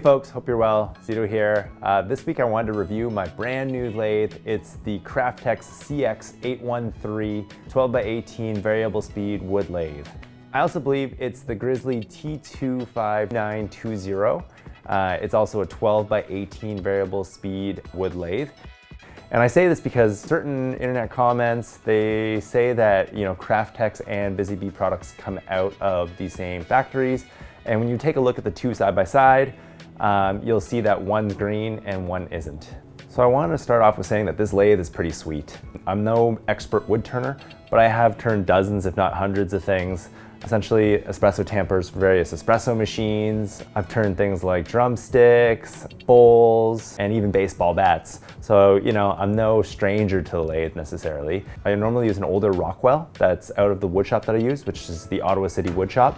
folks, hope you're well. Zito here. This week I wanted to review my brand new lathe. It's the Craftex CX813 12x18 variable speed wood lathe. I also believe it's the Grizzly T25920. It's also a 12x18 variable speed wood lathe. And I say this because certain internet comments, they say that, Craftex and Busy Bee products come out of the same factories. And when you take a look at the two side by side, you'll see that one's green and one isn't. So I wanted to start off with saying that this lathe is pretty sweet. I'm no expert wood turner, but I have turned dozens, if not hundreds of things. Essentially espresso tampers for various espresso machines. I've turned things like drumsticks, bowls, and even baseball bats. So, I'm no stranger to the lathe necessarily. I normally use an older Rockwell that's out of the wood shop that I use, which is the Ottawa City Wood Shop.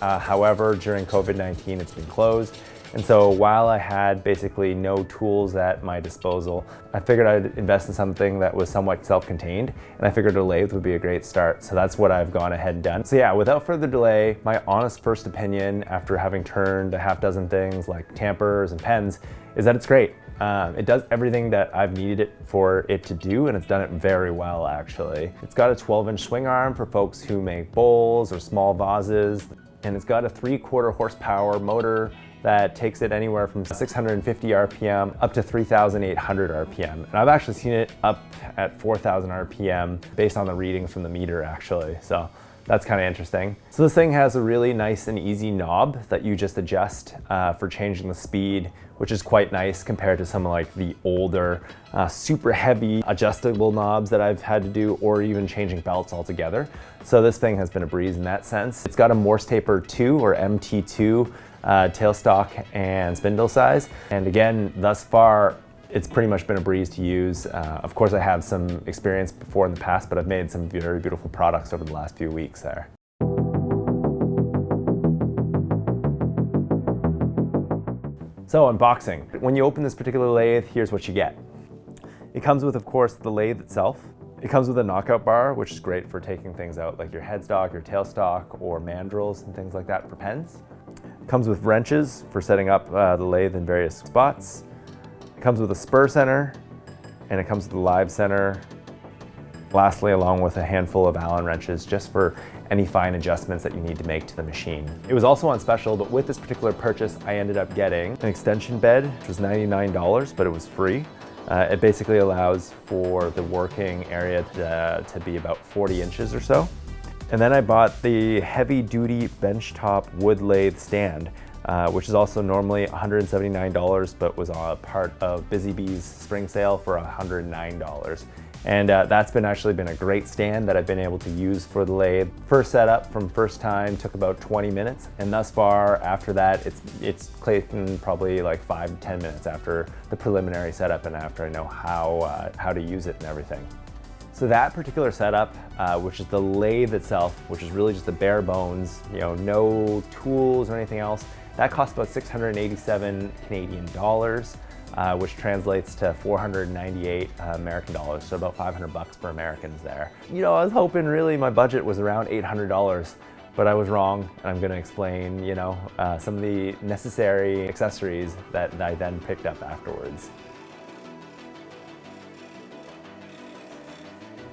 However, during COVID-19, it's been closed. And so while I had basically no tools at my disposal, I figured I'd invest in something that was somewhat self-contained, and I figured a lathe would be a great start. So that's what I've gone ahead and done. So yeah, without further delay, my honest first opinion after having turned a half dozen things like tampers and pens is that it's great. It does everything that I've needed it for it to do, and it's done it very well actually. It's got a 12-inch swing arm for folks who make bowls or small vases, and it's got a 3/4 horsepower motor that takes it anywhere from 650 RPM up to 3,800 RPM. And I've actually seen it up at 4,000 RPM based on the readings from the meter actually. So that's kind of interesting. So this thing has a really nice and easy knob that you just adjust for changing the speed, which is quite nice compared to some like the older, super heavy adjustable knobs that I've had to do, or even changing belts altogether. So this thing has been a breeze in that sense. It's got a Morse Taper 2 or MT2 tailstock and spindle size. And again, thus far, it's pretty much been a breeze to use. Of course, I have some experience before in the past, but I've made some very beautiful products over the last few weeks there. So unboxing. When you open this particular lathe, here's what you get. It comes with, of course, the lathe itself. It comes with a knockout bar, which is great for taking things out like your headstock, your tailstock, or mandrels and things like that for pens. It comes with wrenches for setting up the lathe in various spots. It comes with a spur center, and it comes with a live center. Lastly, along with a handful of Allen wrenches just for any fine adjustments that you need to make to the machine. It was also on special, but with this particular purchase, I ended up getting an extension bed, which was $99, but it was free. It basically allows for the working area to be about 40 inches or so. And then I bought the heavy-duty benchtop wood lathe stand, which is also normally $179, but was a part of Busy Bee's spring sale for $109. And that's actually been a great stand that I've been able to use for the lathe. First setup from first time took about 20 minutes, and thus far after that, it's taken probably like 5 to 10 minutes after the preliminary setup and after I know how to use it and everything. So that particular setup, which is the lathe itself, which is really just the bare bones, no tools or anything else, that cost about 687 Canadian dollars, which translates to 498 American dollars, so about 500 bucks for Americans there. I was hoping really my budget was around $800, but I was wrong, and I'm gonna explain, some of the necessary accessories that I then picked up afterwards.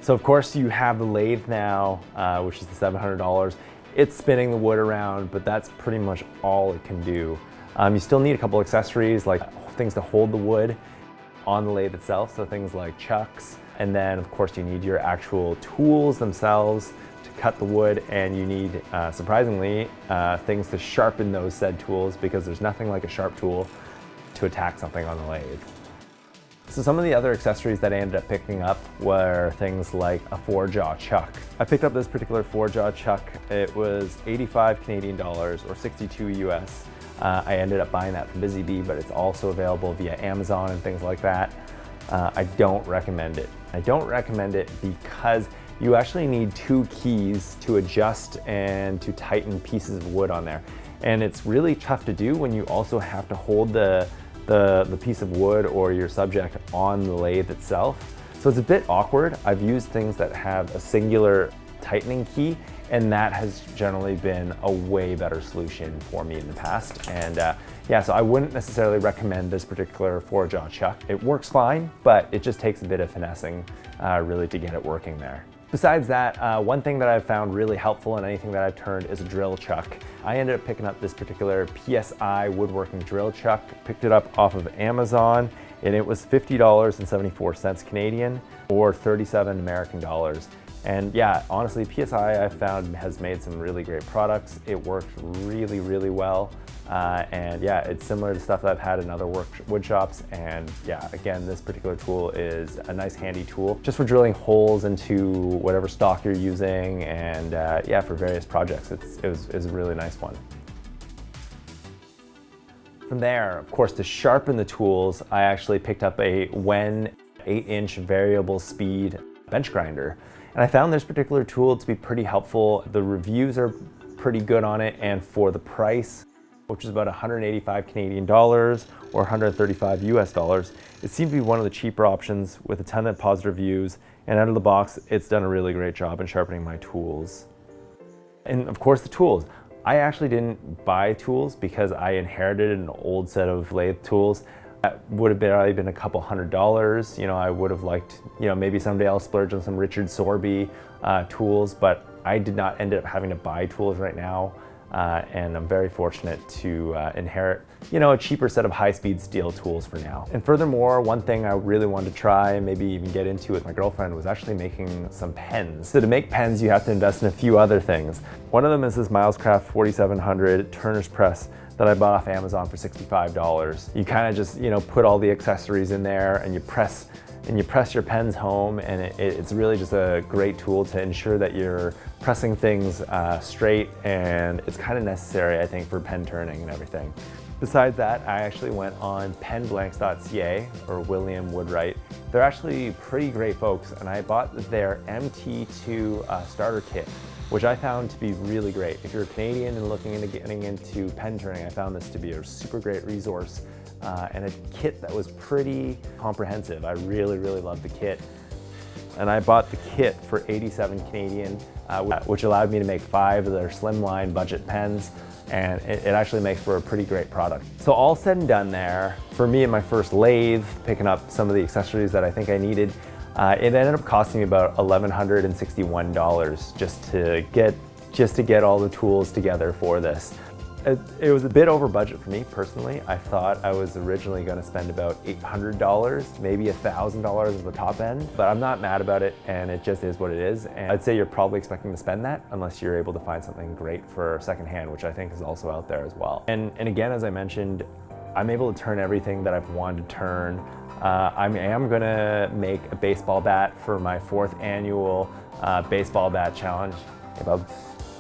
So of course you have the lathe now, which is the $700. It's spinning the wood around, but that's pretty much all it can do. You still need a couple accessories like things to hold the wood on the lathe itself, so things like chucks. And then of course you need your actual tools themselves to cut the wood, and you need, surprisingly, things to sharpen those said tools, because there's nothing like a sharp tool to attack something on the lathe. So some of the other accessories that I ended up picking up were things like a 4-jaw chuck. I picked up this particular 4-jaw chuck. It was 85 Canadian dollars or 62 US. I ended up buying that from Busy Bee, but it's also available via Amazon and things like that. I don't recommend it. I don't recommend it because you actually need 2 keys to adjust and to tighten pieces of wood on there. And it's really tough to do when you also have to hold the piece of wood or your subject on the lathe itself. So it's a bit awkward. I've used things that have a singular tightening key, and that has generally been a way better solution for me in the past. And Yeah, so I wouldn't necessarily recommend this particular 4-jaw chuck. It works fine, but it just takes a bit of finessing really to get it working there. Besides that, one thing that I've found really helpful in anything that I've turned is a drill chuck. I ended up picking up this particular PSI woodworking drill chuck, picked it up off of Amazon, and it was $50.74 Canadian or 37 American dollars. And yeah, honestly, PSI I've found has made some really great products. It works really, really well. And yeah, it's similar to stuff that I've had in other wood shops. And yeah, again, this particular tool is a nice handy tool just for drilling holes into whatever stock you're using. And yeah, for various projects, it was a really nice one. From there, of course, to sharpen the tools, I actually picked up a Wen 8-inch variable speed bench grinder. And I found this particular tool to be pretty helpful. The reviews are pretty good on it, and for the price, which is about 185 Canadian dollars or 135 US dollars, it seemed to be one of the cheaper options with a ton of positive reviews, and out of the box, it's done a really great job in sharpening my tools. And of course, the tools. I actually didn't buy tools because I inherited an old set of lathe tools. That would have probably been a couple $100. You know, I would have liked, you know, maybe someday I'll splurge on some Richard Sorby tools, but I did not end up having to buy tools right now. And I'm very fortunate to inherit, you know, a cheaper set of high-speed steel tools for now. And furthermore, one thing I really wanted to try, maybe even get into with my girlfriend, was actually making some pens. So to make pens, you have to invest in a few other things. One of them is this Milescraft 4700 turner's press that I bought off Amazon for $65. You kind of just, you know, put all the accessories in there and you press your pens home, and it's really just a great tool to ensure that you're pressing things straight, and it's kind of necessary, I think, for pen turning and everything. Besides that, I actually went on penblanks.ca, or William Woodwright. They're actually pretty great folks, and I bought their MT2 starter kit, which I found to be really great. If you're Canadian and looking into getting into pen turning, I found this to be a super great resource. And a kit that was pretty comprehensive. I really, really loved the kit. And I bought the kit for 87 Canadian, which allowed me to make 5 of their slimline budget pens. And it actually makes for a pretty great product. So all said and done there, for me in my first lathe, picking up some of the accessories that I think I needed, it ended up costing me about $1,161 just to get all the tools together for this. It was a bit over budget for me personally. I thought I was originally going to spend about $800, maybe $1,000 at the top end, but I'm not mad about it, and it just is what it is. And I'd say you're probably expecting to spend that unless you're able to find something great for secondhand, which I think is also out there as well. And again, as I mentioned, I'm able to turn everything that I've wanted to turn. I am going to make a baseball bat for my 4th annual baseball bat challenge. Hey, bub.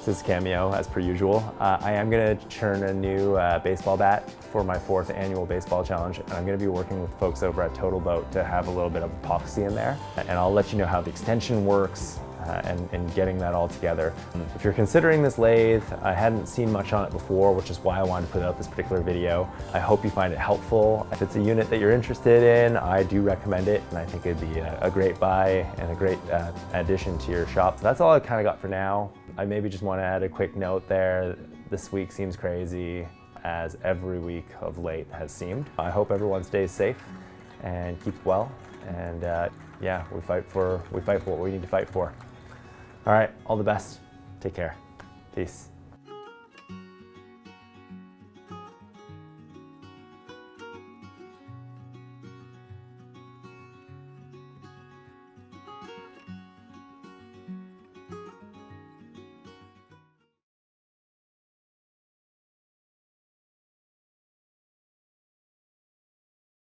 This is Cameo, as per usual. I am going to turn a new baseball bat for my 4th annual baseball challenge, and I'm going to be working with folks over at Total Boat to have a little bit of epoxy in there, and I'll let you know how the extension works and getting that all together. If you're considering this lathe, I hadn't seen much on it before, which is why I wanted to put out this particular video. I hope you find it helpful. If it's a unit that you're interested in, I do recommend it, and I think it'd be a great buy and a great addition to your shop. So that's all I kind of got for now. I maybe just want to add a quick note there. This week seems crazy, as every week of late has seemed. I hope everyone stays safe and keeps well, and yeah, we fight for what we need to fight for. All right, all the best. Take care. Peace.